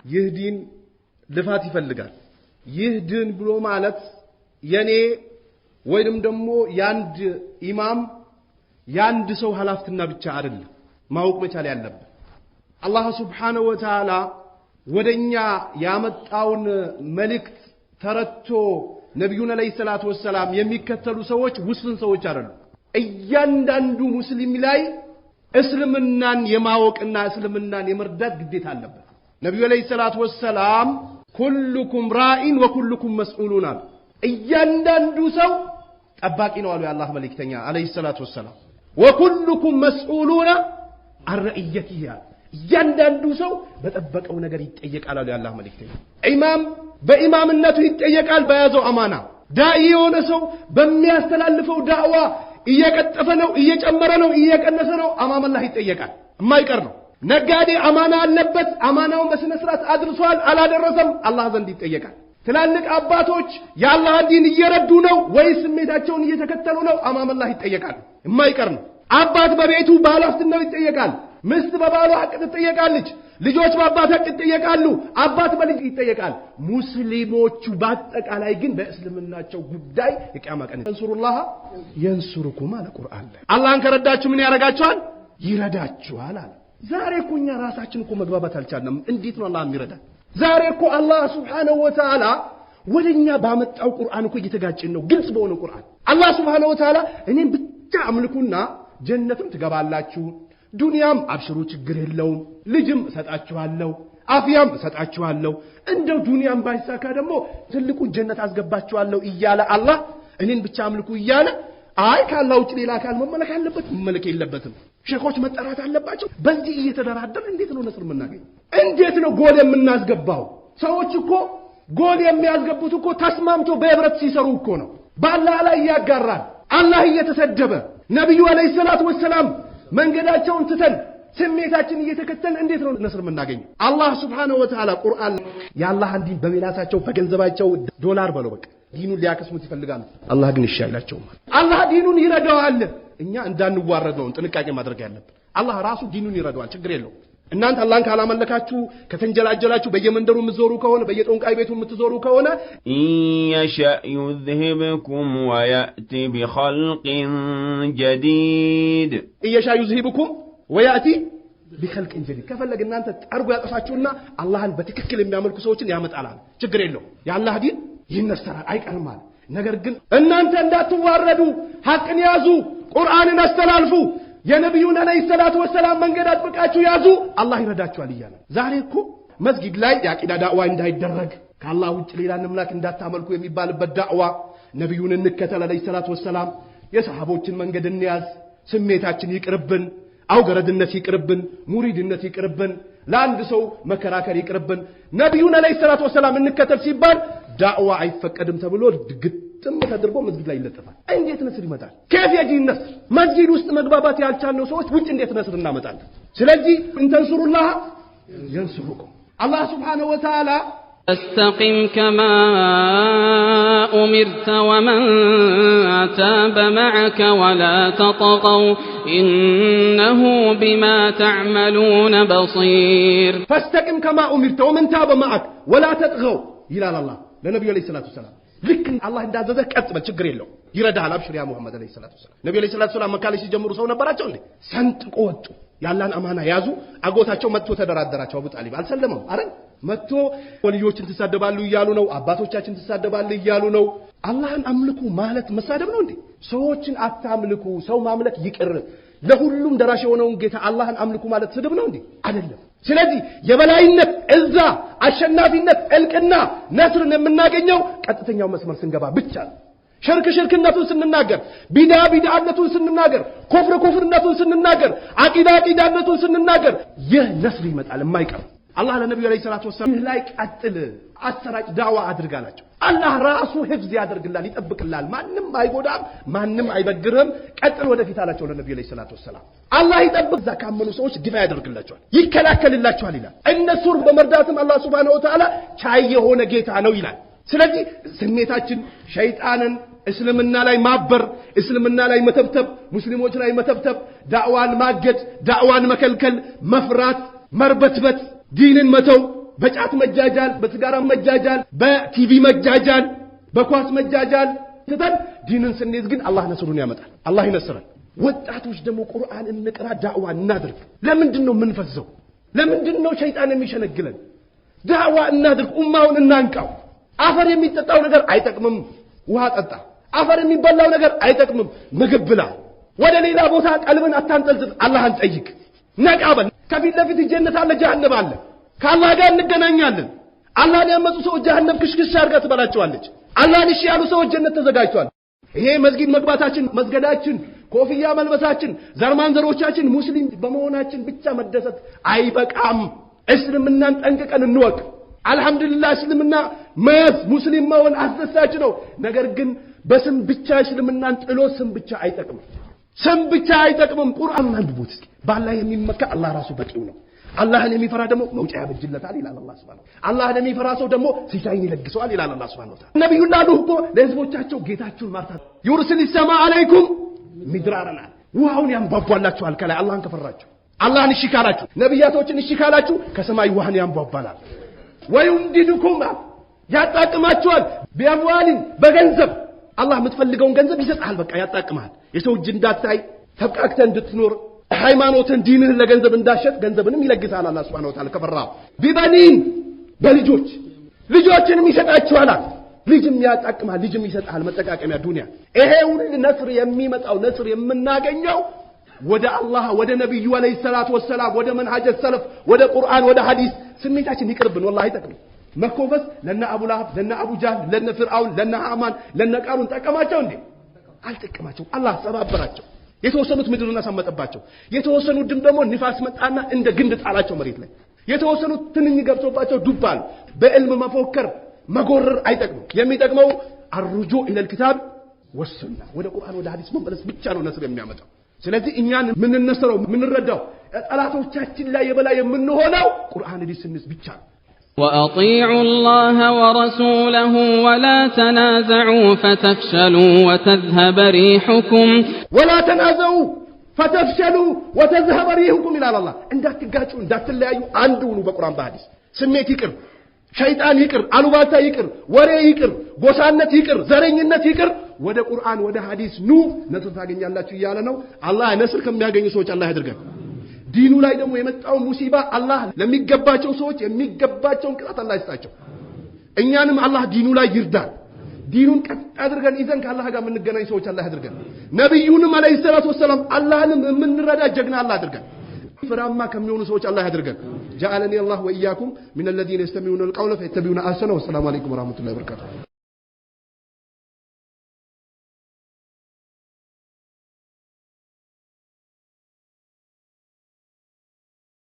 ይህ ዲን ልፋት ይፈልጋል። ይህ ዲን ብሎ ማለት የኔ ወይንም ደግሞ ያንድ ኢማም ያንድ ሰው ሐላፍትና ብቻ አይደለም ማወቅ መቻል ያለበት አላህ Subhanahu Wa Ta'ala ወደኛ ያመጣውን መልእክት ተረድቶ ነብዩን አለይሂ ሰላቱ ወሰለም የሚከተሉ ሰዎች ውስን ሰዎች አይደሉም እያንዳንዱ ሙስሊም ላይ እስልምናን የማወቅና እስልምናን የመርዳት ግዴታ አለበት ነብዩ አለይሂ ሰላቱ ወሰለም ኩልኩም ራኢን ወኩልኩም መስኡሉን እያንዳንዱ ሰው ጠባቂ ነው አሉ የአላህ መልእክተኛ አለይሂ ሰላቱ ወሰለም ወኩልኩም መስኡሉን አርኢየቲሂ እያንዳንዱ ሰው በጠበቀው ነገር ይጠየቃል አሉ የአላህ መልእክተኛ ኢማም በኢማምነቱ ይጠየቃል በያዘው አማና ዳኢ የሆነ ሰው በሚያስተላልፈው ዳዕዋ እየቀጠፈ ነው እየጨመረ ነው እየቀነሰ ነው አማም አላህ ይጠየቃል የማይቀር ነው ነጋዴ አማና አለበት አማናውን በስነ ስርዓት አድርሷል አላደረሰም አላህ ዘንድ ይጠየቃል ትላልቅ አባቶች የአላህ ዲን እየረዱ ነው ወይስ ስሜታቸውን እየተከተሉ ነው አማም አላህ ይጠየቃል የማይቀር ነው አባት በቤቱ ባላፍትነው ይጠየቃል ምስት በባሏ ሐቅ ትጠየቃለች ልጆች በአባት ሐቅ ይጠየቃሉ አባት በልጅ ይጠየቃል ሙስሊሞቹ በአጠቃላይ ግን በእስልምናቸው ጉዳይ የቂያማ ቀን እንሱሩላህ የንሱሩኩም አለ ቁርአን ላይ አላህን ከረዳችሁ ምን ያረጋችኋል ይረዳችኋል አለ ዛሬ እኮ እኛ ራሳችን እኮ መግባባት አልቻልንም እንዴት ነው አላህ የሚረዳ ዛሬ እኮ አላህ Subhanahu Wa Ta'ala ወደኛ ባመጣው ቁርአን እኮ እየተጋጨን ነው ግልጽ በሆነ ቁርአን አላህ Subhanahu Wa Ta'ala እኔን ብቻ አምልኩና ጀነትም ትገባላችሁ ዱንያም አብሽሩ ችግር የለውም ልጅም እሰጣችኋለሁ አፍያም እሰጣችኋለሁ እንደው ዱንያም ባይሳካ ደግሞ ትልቁ ጀነት አስገባችኋለሁ እያለ አላህ እኔን ብቻ አምልኩ እያለ አይ ካላህ ውጭ ሌላ አካል መመለክ አለበት መመለክ የለበትም ሸኾች መጠራት አለባቸው በዚህ እየተደራደረ እንዴት ነው ነስር የምናገኝ እንዴት ነው ጎል የምናስገባው ሰዎች እኮ ጎል የሚያስገቡት እኮ ተስማምቶ በህብረት ሲሰሩ እኮ ነው በአላህ ላይ ያጋራል አላህ እየተሰደበ ነብዩ አለይሂ ሰላቱ ወሰለም መንገዳቸውን ትተን ስሜታችን እየተከተልን እንዴት ነው ነስር የምናገኝ አላህ Subhanahu Wa Ta'ala ቁርአን ያላህን ዲን በመላታቸው በገንዘባቸው ዶላር በለው በቃ ዲኑን ሊያከስሙት ይፈልጋሉ አላህ ግን ይሻላቸው አላህ ዲኑን ይረዳዋል እኛ እንዳንዋረድ ነው ጥንቃቄ ማድረግ ያለብን አላህ ራሱ ዲኑን ይረዳዋል ችግር የለው እናንተ አላህን ካላመለካችሁ ከተንጀላጀላችሁ በየመንደሩ የምትዞሩ ከሆነ በየጦንቃይ ቤቱ የምትዞሩ ከሆነ يشأ يذهبكم ويأتي بخلق جديد يشأ يذهبكم ويأتي بخلق جديد ከፈለገ እናንተ ጠርጎ ያጠፋችሁና አላህን በትክክል የሚያመልኩ ሰዎችን ያመጣላል ችግር የለው የአላህ ዲን ይነሰራል አይቀርም ማለት ነገር ግን እናንተ እንዳትዋረዱ ሐቅን ያዙ ቁርአንን አስተላልፉ የነብዩን አለይሂ ሰላቱ ወሰለም መንገድ አጥብቃችሁ ያዙ አላህ ይረዳችኋል ይያለ ዛሬ እኮ መስጊድ ላይ ያቂዳ ዳዕዋ እንዳይደረግ ከአላህ ውጭ ሌላ አምላክ እንዳታመልኩ የሚባልበት ዳዕዋ ነብዩን እንከተል አለይሂ ሰላቱ ወሰለም የሰሃቦችን መንገድ እንያዝ ስሜታችን ይቅርብን አውገረድነት ይቅርብን ሙሪድነት ይቅርብን ለአንድ ሰው መከራከር ይቅርብን ነብዩን አለይሂ ሰላቱ ወሰለም እንከተል ሲባል ዳዕዋ አይፈቀድም ተብሎ ግጥም ተደርጎ መስጊድ ላይ ይለጠፋል እንዴት ነስር ይመጣል كيف يجي النصر መስጊድ ውስጥ መግባባት ያልቻልነው ሰዎች ውጭ እንዴት ነስር እናመጣለን ስለዚህ እንተንሱሩላህ ينصركم الله سبحانه وتعالى استقم كما أمرت ومن تاب معك ولا تطغوا إنه بما تعملون بصير فاستقم كما أمرت ومن تاب معك ولا تطغوا إلى الله لنبي عليه الصلاة والسلام لكن الله እንዳዘዘ ቀጥ በል ችግር የለው ይረዳሃል አብሽር ያ ሙሐመድ አለይሂ ሰላቱ ወሰለም ነብዩ አለይሂ ሰላቱ ወሰለም መካ ላይ ሲጀምሩ ሰው ነበራቸው እንዴ ሰንጥቆ ወጡ ያላን አማና ያዙ አጎታቸው መጥቶ ተደራደራቸው አቡ ጣሊብ አልሰለመም አይደል መጥቶ ወልዮችን ተሳደባሉ ይያሉ ነው አባቶቻችን ተሳደባሉ ይያሉ ነው አላህን አምልኩ ማለት መሳደብ ነው እንዴ ሰዎችን አታምልኩ ሰው ማምለክ ይቅር ለሁሉም ደራሽ የሆነውን ጌታ አላህን አምልኩ ማለት ስድብ ነው እንዴ አይደለም ስለዚህ የበላይነት እዛ አሸናፊነት እልቅና ነስርን የምናገኘው ቀጥተኛው መስመር ስንገባ ብቻ ነው ሽርክነቱን ስንናገር ቢድዓነቱን ስንናገር ኩፍርነቱን ስንናገር አቂዳነቱን ስንናገር ይህ ነስር ይመጣል የማይቀር አላህ ለነብዩ አለይሂ ሰላቱ ወሰለም ላይ ቀጥል አሰራጭ ዳዕዋ አድርጋላቸው አላህ ራሱ ህፍዝ ያደርግላል ይጠብቅላል ማንንም አይጎዳም ማንንም አይበግርም ቀጥል ወደፊት አላቸው ለነብዩ አለይሂ ሰላቱ ወሰለም አላህ ይጠብቅ ዘካመኑ ሰዎች ድፋ ያደርግላቸዋል ይከላከልላቸዋል ይላል እነሱን በመርዳትም አላህ Subhanahu Wa Ta'ala ቻይ የሆነ ጌታ ነው ይላል ስለዚህ ስሜታችን ሸይጣንን እስልምና ላይ ማበር እስልምና ላይ መተብተብ ሙስሊሞች ላይ መተብተብ ዳዕዋን ማገድ ዳዕዋን መከልከል መፍራት መርበትበት ዲንን መተው በጫት መጃጃል፣ በትጋራ መጃጃል፣ በቲቪ መጃጃል፣ በኳስ መጃጃል ትተን ዲንን ስንይዝ ግን አላህ ነስሩን ያመጣል። አላህ ይነስራል። ወጣቶች ደግሞ ቁርአን እንቅራ፣ ዳዕዋ እናድርግ። ለምንድነው የምንፈዘው? ለምንድነው ሸይጣን የሚሸነግለን? ዳዕዋ እናድርግ፣ ኡማውን እናንቃው። አፈር የሚጠጣው ነገር አይጠቅምም፣ ውሃ ጠጣ። አፈር የሚበላው ነገር አይጠቅምም፣ ምግብ ብላ። ወደ ሌላ ቦታ ቀልብን አታንጠልጥል፣ አላህን ጠይቅ። ነቃበል። ከፊት ለፊት ጀነት አለ፣ ጀሃነም አለ። ከአላህ ጋር እንገናኛለን። አላህን ያመፁ ሰዎች ጀሃነም ክሽክሽ አድርጋ ትበላቸዋለች። አላህን እሺ ያሉ ሰዎች ጀነት ተዘጋጅቷል። ይሄ መስጊድ መግባታችን፣ መስገዳችን፣ ኮፍያ መልበሳችን፣ ዘርማንዘሮቻችን ሙስሊም በመሆናችን ብቻ መደሰት አይበቃም። እስልምናን ጠንቅቀን እንወቅ። አልহামዱሊላህ እስልምና መያዝ ሙስሊም መሆን አስደሳች ነው። ነገር ግን በስም ብቻ እስልምናን ጥሎ ስም ብቻ አይጠቅምም። ስም ብቻ አይጠቅምም። ቁርአን አንብቡት። በአላህ የሚመካ አላህ ራሱ በቂው ነው። አላህን የሚፈራ ደግሞ መውጫ ያበጅለታል ይላል አላህ Subhanahu Wa Ta'ala። አላህን የሚፈራ ሰው ደግሞ ሲሳይን ይለግሰዋል ይላል አላህ Subhanahu Wa Ta'ala። ነብዩ ኑህ እኮ ለህዝቦቻቸው ጌታችሁን ማርታት ይርሰል ሰማ አለይኩም ሚድራራና ውሃውን ያንቧቧላችኋል ከላይ አላህን ከፈራችሁ አላህን እሺ ካላችሁ ነብያቶችን እሺ ካላችሁ ከሰማይ ውሃን ያንቧቧላል። ወይምዲዱኩም ያጣቅማችኋል ቢአምዋሊን በገንዘብ አላህ የምትፈልገውን ገንዘብ ይሰጣል። በቃ ያጣቅማል። የሰው እጅ እንዳታይ ተብቃክተ እንድትኖር ሃይማኖትን ዲንን ለገንዘብ እንዳሸጥ ገንዘብንም ይለግሳል አላህ Subhanahu Wa Ta'ala ከፈራ። ቢበኒን በልጆች ልጆችንም ይሰጣችኋል። ልጅም ያጣቅማል፣ ልጅም ይሰጣል። መጠቃቀሚያ ዱንያ። ይሄ ሁሉ ነስር የሚመጣው ነስር የምናገኘው ወደ አላህ ወደ ነብዩ አለይሂ ሰላቱ ወሰላም ወደ መንሃጀ ሰለፍ ወደ ቁርአን ወደ ሐዲስ ስሜታችን ይቅርብን። والله አይጠቅም። መኮፈስ ለነ አቡ ለሀብ ለነ አቡ ጃህል ለነ ፍርዓውን ለነ ሃማን ለነ ቃሩን ጠቀማቸው እንዴ? አልጠቀማቸው። አላህ ሰባበራቸው። የተወሰኑት ምድርና ሰመጠባቸው። የተወሰኑት ደግሞ ንፋስ መጣና እንደ ግንድ ጣላቸው መሬት ላይ። የተወሰኑት ትንኝ ገብቶባቸው ዱባል። በዕልም መፎከር መጎረር አይጠቅም። የሚጠቅመው الرجوع الى الكتاب والسنه ወደ ቁርአን ወደ ሐዲስ መመለስ ብቻ ነው ነስር የሚያመጣው። ስለዚህ እኛን ምን እንነሰረው ምን እንረዳው ጠላቶቻችን ላይ የበላይ የምንሆነው ቁርአን ሐዲስ ስንስ ብቻ ነው። وأطيعوا الله ورسوله ولا تنازعوا فتفشلوا وتذهب ريحكم ولا تنازعوا فتفشلوا وتذهب ريحكم إلى الله እንዳትጋጩ እንዳትለያዩ አንድ ሁኑ በቁርአን በሐዲስ። ስሜት ይቅር፣ ሸይጣን ይቅር፣ አሉባልታ ይቅር፣ ወሬ ይቅር፣ ጎሳነት ይቅር፣ ዘረኝነት ይቅር፣ ወደ ቁርአን ወደ ሐዲስ ኑ ነጥብ ታገኛላችሁ እያለ ነው። አላህ ነስር ከሚያገኙ ሰዎች አላህ ያድርገን። ዲኑ ላይ ደግሞ የመጣው ሙሲባ አላህ ለሚገባቸው ሰዎች የሚገባቸውን ቅጣት አላህ ይስጣቸው። እኛንም አላህ ዲኑ ላይ ይርዳን። ዲኑን ቀጥ አድርገን ይዘን ከአላህ ጋር የምንገናኝ ሰዎች አላህ ያድርገን። ነብዩንም አለይሂ ሰላቱ ወሰለም አላህንም የምንረዳ ጀግና አላህ ያድርገን። ፍራማ ከሚሆኑ ሰዎች አላህ ያድርገን። جعلني الله وإياكم من الذين يستمعون القول فيتبعون أحسنه. والسلام عليكم ورحمة الله وبركاته.